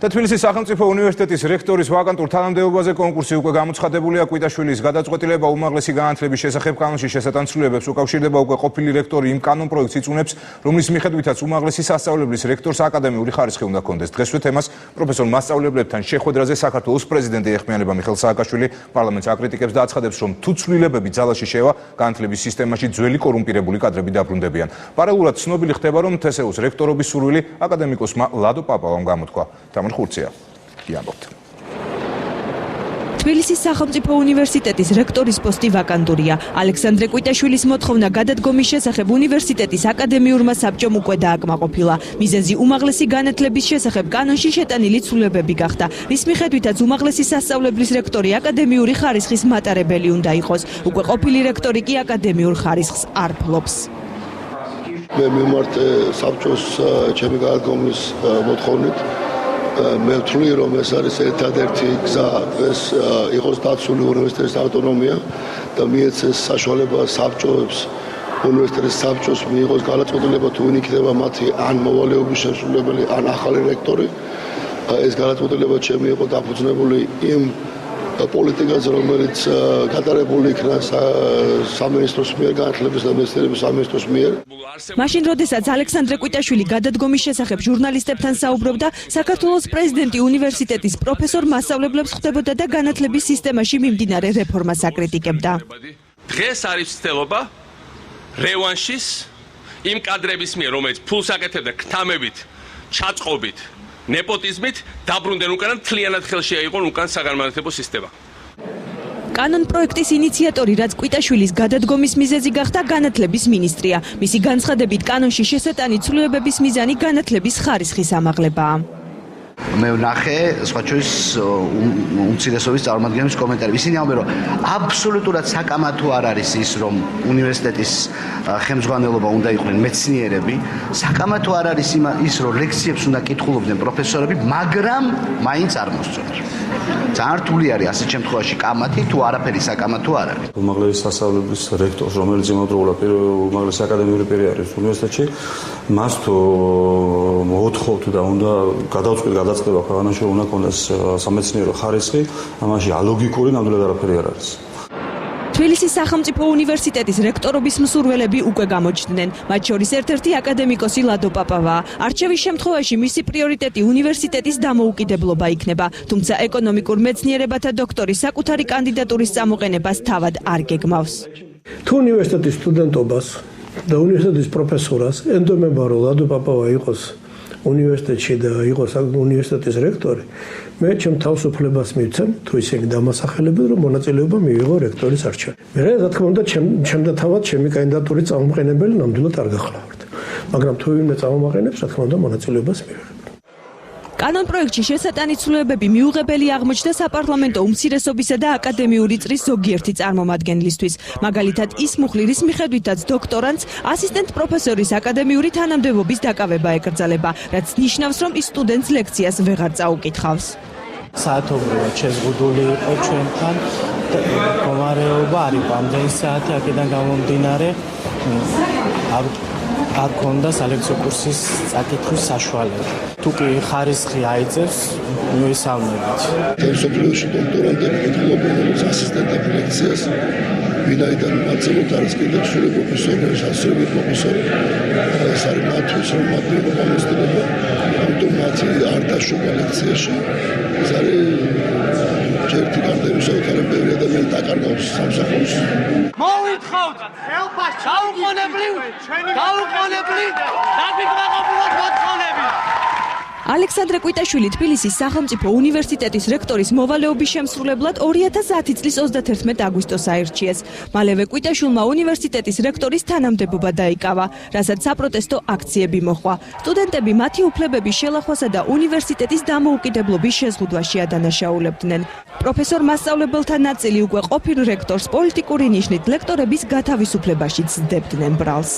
და თბილისის სახელმწიფო უნივერსიტეტის რექტორის ვაკანტურ თანამდებობაზე კონკურსი უკვე გამოცხადებულია. კვიტაშვილის გადაწყვეტილება უმაღლესი განათლების შესახებ კანონში შესატანცრულებებს უკავშირდება. უკვე ყოფილი რექტორი იმ კანონ პროექტს იწუნებს, რომლის მიხედვითაც უმაღლესი სასწავლებლის რექტორს აკადემიური ხარისხი უნდა ჰქონდეს. დღესვე თემას პროფესორ მასწავლებლებთან შეხვედრაზე საქართველოს პრეზიდენტი ეხმიანება მიხეილ სააკაშვილი პარლამენტს აკრიტიკებს და აცხადებს, რომ თუ ცვლილებები ძალაში შევა, განათლების სისტემაში ძველი კორუმპირებული კადრები დაბრუნდებიან. პარალელურად ცნობილი ხდება, რომ თსეუს რექტორობის სურვილი აკადემიკოსმა ლადო პაპავამ გამოთქვა. თამარ ხურცია ამბობთ. თბილისის სახელმწიფო უნივერსიტეტის რექტორის პოსტი ვაკანტურია. ალექსანდრე კვიტაშვილის მოთხოვნა გადადგომის შესახებ უნივერსიტეტის აკადემიურმა საბჭომ უკვე დააკმაყოფილა. მიზეზი უმაღლესი განათლების შესახებ კანონში შეტანილი ცვლილებები გახდა, რის მიხედვითაც უმაღლესი სასწავლებლის რექტორი აკადემიური ხარისხის მატარებელი უნდა იყოს. უკვე ყოფილი რექტორი კი აკადემიურ ხარისხს არ ფლობს. მე მიმართ საბჭოს ჩემი გადადგომის მოთხოვნით. მე ვთვლი, რომ ეს არის ერთადერთი გზა, ეს იყოს დაცული უნივერსიტეტის ავტონომია და მიეცეს საშუალება საბჭოებს, უნივერსიტეტის საბჭოს მიიღოს გადაწყვეტილება, თუ ვინ იქნება მათი ან მოვალეობის შესრულებელი, ან ახალი რექტორი. ეს გადაწყვეტილება ჩემი იყო დაფუძნებული იმ პოლიტიკაზე, რომელიც გატარებული იქნა სამინისტროს მიერ, განათლების და მეცნიერების სამინისტროს მიერ. მაშინ, როდესაც ალექსანდრე კვიტაშვილი გადადგომის შესახებ ჟურნალისტებთან საუბრობდა, საქართველოს პრეზიდენტი უნივერსიტეტის პროფესორ მასწავლებლებს ხვდებოდა და განათლების სისტემაში მიმდინარე რეფორმას აკრიტიკებდა. დღეს არის ცდილობა რევანშის იმ კადრების მიერ, რომელიც ფულს აკეთებდა ქთამებით, ჩაწყობით, ნეპოტიზმით, დაბრუნდნენ უკან და მთლიანად ხელში აიღონ უკან საგანმანათლებლო სისტემა. კანონ პროექტის ინიციატორი, რაც კვიტაშვილის გადადგომის მიზეზი გახდა, განათლების მინისტრია. მისი განცხადებით, კანონში შესეტანი ცვლილებების მიზანი განათლების ხარისხის ამაღლებაა. მე ვნახე სხვა შორის უმცირესობის წარმომადგენლების კომენტარები. ისინი ამბობენ, რომ აბსოლუტურად საკამათო არ არის ის, რომ უნივერსიტეტის ხელმძღვანელობა უნდა იყვნენ მეცნიერები. საკამათო არ არის ის, რომ ლექციებს უნდა კითხულობდნენ პროფესორები, მაგრამ მაინც არ მოსწონთ. ძალიან რთული არის ასეთ შემთხვევაში კამათი, თუ არაფერი საკამათო არ არის. უმაღლესი სასწავლებლის რექტორს, რომელიც იმავდროულად უმაღლესი აკადემიური პირი არის უნივერსიტეტში, მას თუ მოთხოვთ და უნდა გადაწყვეტა ქვეყანაში რომ უნდა ქონდეს სამეცნიერო ხარისხი, ამაში ალოგიკური ნამდვილად არაფერი არ არის. თბილისის სახელმწიფო უნივერსიტეტის რექტორობის მსურველები უკვე გამოჩნდნენ. მათ შორის ერთ-ერთი აკადემიკოსი ლადო პაპავაა. არჩევის შემთხვევაში მისი პრიორიტეტი უნივერსიტეტის დამოუკიდებლობა იქნება, თუმცა ეკონომიკურ მეცნიერებათა დოქტორის საკუთარი კანდიდატურის წამოყენებას თავად არ გეგმავს. თუ უნივერსიტეტის სტუდენტობას და უნივერსიტეტის პროფესორას ენდომება, რომ ლადო პაპავა იყოს უნივერსიტეტში და იყოს უნივერსიტეტის რექტორი, მე ჩემ თავისუფლებას მივცემ, თუ ისინი დამასახელებენ, რომ მონაწილეობა მივიღო რექტორის არჩევაში. მე რა თქმა უნდა, ჩემდა თავად ჩემი კანდიდატურის წამოყენებელი ნამდვილად არ გახლავართ. მაგრამ თუ ვინმე წამოაყენებს, რა თქმა უნდა, მონაწილეობას მივიღებ. კანონ პროექტში შესატანი ცვლილებები მიუღებელი აღმოჩნდა საპარლამენტო უმცირესობისა და აკადემიური წრის ზოგიერთი წარმომადგენლისთვის. მაგალითად, ის მუხლი, რის მიხედვითაც დოქტორანტს ასისტენტ პროფესორის აკადემიური თანამდებობის დაკავება ეკრძალება, რაც ნიშნავს, რომ ის სტუდენტს ლექციას ვეღარ წაუკითხავს. საათობრივად შეზღუდული იყო ჩვენთან მდგომარეობა, არის ამდენი საათი აქედან გამომდინარე არ ქონდა სალექციო კურსის წაკითხვის საშუალება. თუ კი ხარისხი აიწევს, მივისალმებით. მსოფლიოში დოქტორანტები ეკითხულობენ ასისტენტები ლექციას, ვინაიდან მათწილოთ არის კიდევ სრული პროფესორი, შესაძლებელი პროფესორი. ეს არის მათთვის, რომ მათ მიიღო გამოცდილება, ამიტომ მათი არ დაშვება ლექციაში. ეს არის ერთი გარდაივსო, თორემ ბევრი ადამიანი დაკარგავს სამსახურს. მოვითხოვთ ხელფას ჩაუყონებლივ დაგვიგვაღობილოთ მოთხოვნები. ალექსანდრე კვიტაშვილი თბილისის სახელმწიფო უნივერსიტეტის რექტორის მოვალეობის შემსრულებლად 2010 წლის 31 აგვისტოს აირჩიეს. მალევე კვიტაშვილმა უნივერსიტეტის რექტორის თანამდებობა დაიკავა, რასაც საპროტესტო აქციები მოჰყვა. სტუდენტები მათი უფლებების შელახვასა და უნივერსიტეტის დამოუკიდებლობის შეზღუდვაში ადანაშაულებდნენ. პროფესორ მასწავლებელთა ნაწილი უკვე ყოფილ რექტორს პოლიტიკური ნიშნით ლექტორების გათავისუფლებაშიც სდებდნენ ბრალს.